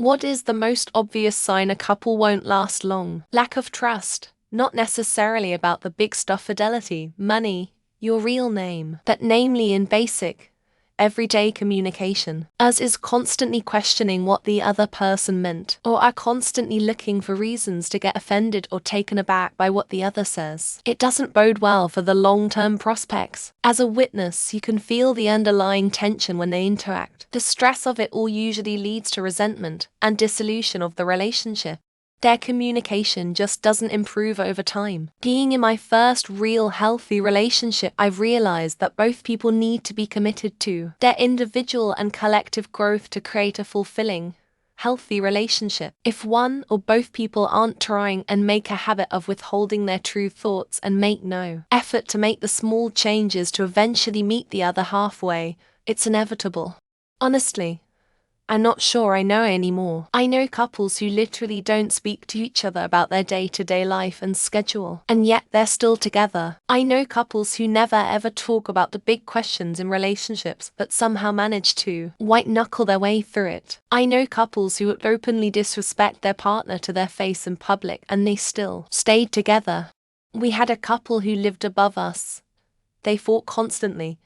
What is the most obvious sign a couple won't last long? Lack of trust. Not necessarily about the big stuff: fidelity, money, your real name, but namely in basic, everyday communication. Us is constantly questioning what the other person meant, or are constantly looking for reasons to get offended or taken aback by what the other says. It doesn't bode well for the long-term prospects. As a witness, you can feel the underlying tension when they interact. The stress of it all usually leads to resentment and dissolution of the relationship. Their communication just doesn't improve over time. Being in my first real healthy relationship, I've realized that both people need to be committed to their individual and collective growth to create a fulfilling, healthy relationship. If one or both people aren't trying and make a habit of withholding their true thoughts and make no effort to make the small changes to eventually meet the other halfway, it's inevitable. Honestly, I'm not sure I know anymore. I know couples who literally don't speak to each other about their day-to-day life and schedule, and yet they're still together. I know couples who never ever talk about the big questions in relationships, but somehow manage to white-knuckle their way through it. I know couples who would openly disrespect their partner to their face in public, and they still stayed together. We had a couple who lived above us. They fought constantly.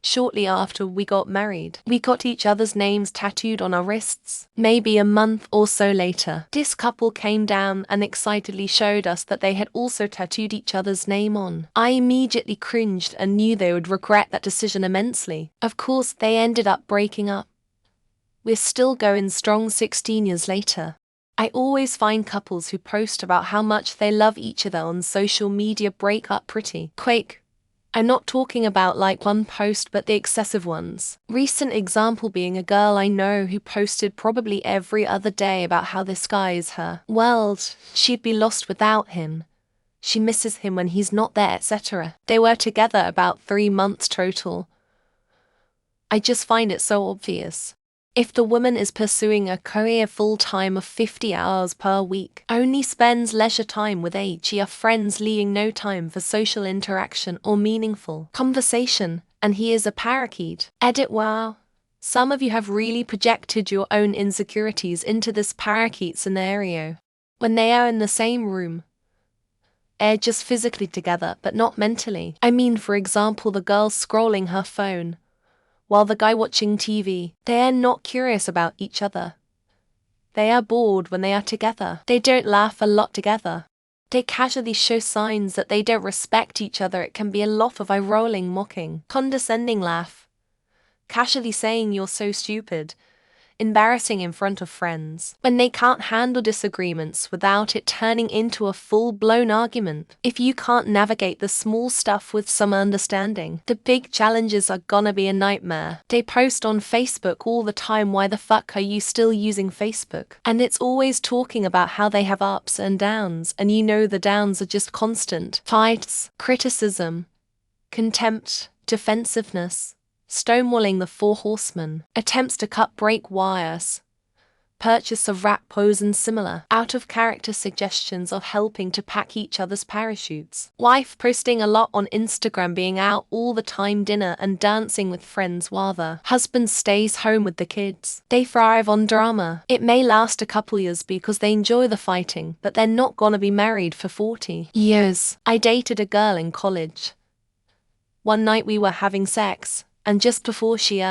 Shortly after we got married, we got each other's names tattooed on our wrists. Maybe a month or so later, this couple came down and excitedly showed us that they had also tattooed each other's name on. I immediately cringed and knew they would regret that decision immensely. Of course, they ended up breaking up. We're still going strong 16 years later. I always find couples who post about how much they love each other on social media break up pretty quick. I'm not talking about like one post, but the excessive ones. Recent example being a girl I know who posted probably every other day about how this guy is her world. She'd be lost without him. She misses him when he's not there, etc. They were together about 3 months total. I just find it so obvious. If the woman is pursuing a career full-time of 50 hours per week, only spends leisure time with her friends, leaving no time for social interaction or meaningful conversation, and he is a parakeet. Edit: wow. Some of you have really projected your own insecurities into this parakeet scenario. When they are in the same room, they're just physically together, but not mentally. I mean, for example, the girl scrolling her phone, while the guy watching TV. They are not curious about each other. They are bored when they are together. They don't laugh a lot together. They casually show signs that they don't respect each other. It can be a lot of eye-rolling, mocking, condescending laugh. Casually saying you're so stupid. Embarrassing in front of friends. When they can't handle disagreements without it turning into a full-blown argument. If you can't navigate the small stuff with some understanding, the big challenges are gonna be a nightmare. They post on Facebook all the time, why the fuck are you still using Facebook? And it's always talking about how they have ups and downs, and you know the downs are just constant. Fights, criticism, contempt, defensiveness. Stonewalling the 4 horsemen, attempts to cut break wires, purchase of rat pose and similar, out-of-character suggestions of helping to pack each other's parachutes. Wife posting a lot on Instagram, being out all the time, dinner and dancing with friends while the husband stays home with the kids. They thrive on drama. It may last a couple years because they enjoy the fighting, but they're not gonna be married for 40 years. I dated a girl in college. One night we were having sex, and just before she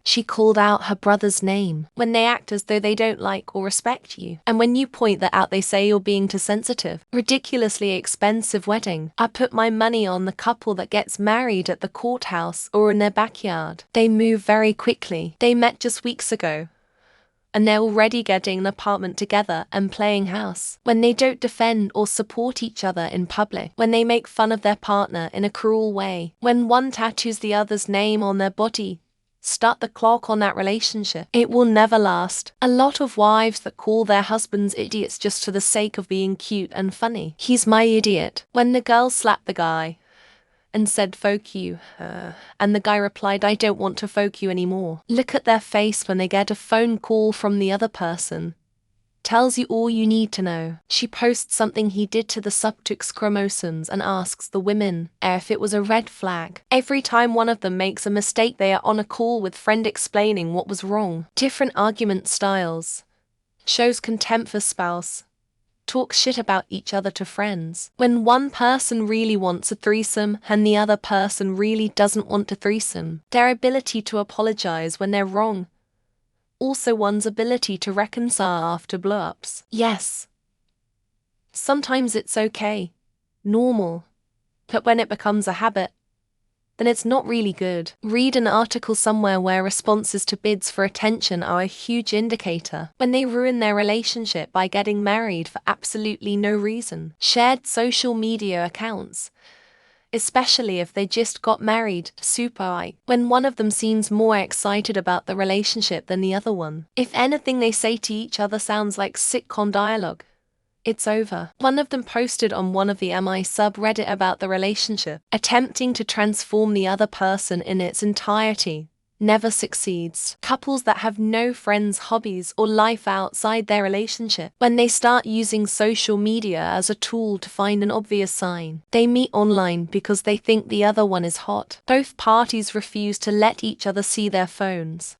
she called out her brother's name. When they act as though they don't like or respect you, and when you point that out, they say you're being too sensitive. Ridiculously expensive wedding. I put my money on the couple that gets married at the courthouse or in their backyard. They move very quickly. They met just weeks ago, and they're already getting an apartment together and playing house. When they don't defend or support each other in public, when they make fun of their partner in a cruel way, when one tattoos the other's name on their body, start the clock on that relationship. It will never last. A lot of wives that call their husbands idiots just for the sake of being cute and funny. He's my idiot. When the girl slapped the guy and said, "Fuck you," and the guy replied, "I don't want to fuck you anymore." Look at their face when they get a phone call from the other person. Tells you all you need to know. She posts something he did to the subtext chromosomes and asks the women if it was a red flag. Every time one of them makes a mistake, they are on a call with friend explaining what was wrong. Different argument styles. shows contempt for spouse, talks shit about each other to friends. When one person really wants a threesome and the other person really doesn't want a threesome, their ability to apologize when they're wrong. Also one's ability to reconcile after blow-ups. Yes. Sometimes it's okay, normal, but when it becomes a habit, then it's not really good. Read an article somewhere where responses to bids for attention are a huge indicator. When they ruin their relationship by getting married for absolutely no reason. Shared social media accounts, especially if they just got married, super high. When one of them seems more excited about the relationship than the other one. If anything they say to each other sounds like sitcom dialogue, it's over. One of them posted on one of the MI subreddit about the relationship, attempting to transform the other person in its entirety. Never succeeds. Couples that have no friends, hobbies, or life outside their relationship, when they start using social media as a tool to find an obvious sign. They meet online because they think the other one is hot. Both parties refuse to let each other see their phones.